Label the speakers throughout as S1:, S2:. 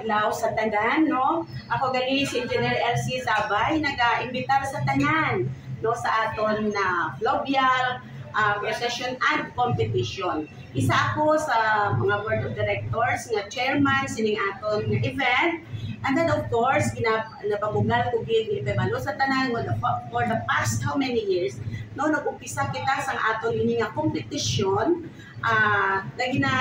S1: adlaw sa tanan, no? Ako gali si Engineer LC Zabay, nag-imbitar sa tanan, no, sa aton na fluvial procession and competition. Isa ako sa mga board of directors nga chairman sining aton nga event. And then of course, napabugal ko gid ipebalo sa tanan for the past how many years, no, nag-umpisa kita sa aton ini nga competition, lagi na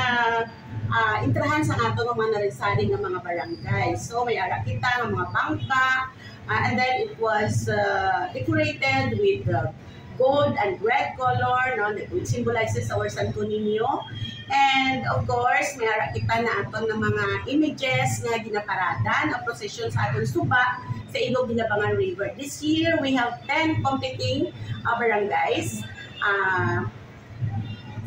S1: intrahan sa ato ng mga narisari ng mga barangay. So may ara kita ng mga bangka, and then it was decorated with gold and red color, no, that symbolizes our Santo Niño. And of course, may ara kita na aton ng mga images nga ginaparada na procession sa aton suba sa Ilog Binabangan River. This year, we have 10 competing barangays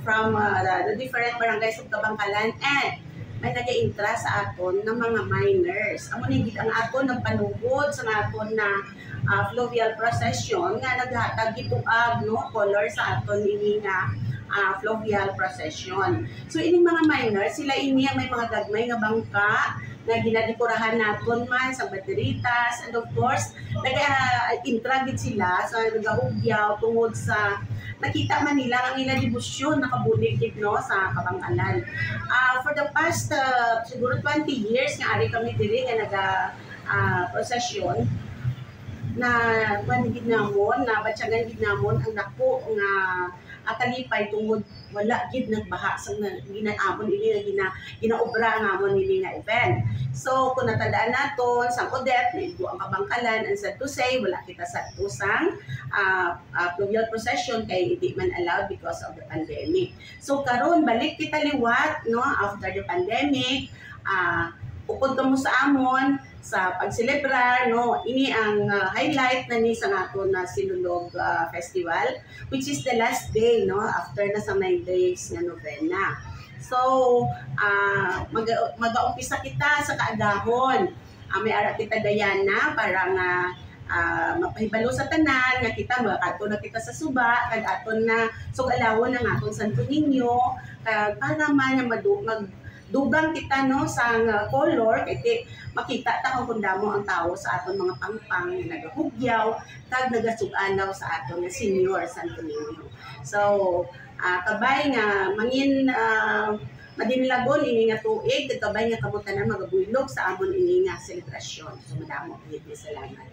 S1: from the different barangays of Kabangkalan, and may nag-intra sa aton ng mga miners. Amo ni gid ang aton ng panugod sa aton na fluvial procession nga naghatag gituag, no, color sa aton ini nga fluvial procession. So ining mga miners, sila ini ang may mga gagmay nga bangka na ginadekurahan naton man sa banderitas, and of course nag-intra gid sila sa nagahugyaw tungod sa nakita man nila ang ilang debosyon nakabulig no sa Kabangkalan. For the past siguro 20 years nga ari kami diri nga procession na gid namon na batyagan gid namon ang dako nga kalipay tungod wala gid nagbaha sa ginaamon ini nga ginaobra ngamon ini nga event. So kung natandaan naton sa Codet nito ang Kabangkalan, and sad to say wala kita sa tusang fluvial procession kay hindi man allowed because of the pandemic. So karon balik kita liwat, no, after the pandemic, upod kamo sa amon sa pagselebrar, no, ini ang highlight na ni sa naton na Sinulog Festival, which is the last day, no, after na sa 9 days nga novena. So mag-aumpisa kita sa kaagahon. May ara kita Diana para nga mapahibalo sa tanan nga kita makadto na kita sa suba kag aton na sugalawon ang aton Santo Niño, para man dugang kita, no, sa color kay makita ta kung damo ang tawo sa aton mga pangpang nagahugyaw kag nagasuganaw sa aton nga Senior Santo Niño. So kabay nga mangin madinlagon ini nga tuig, kabay nga kamutanan magabuylog sa amon ini nga selebrasyon. So madamo gid salamat.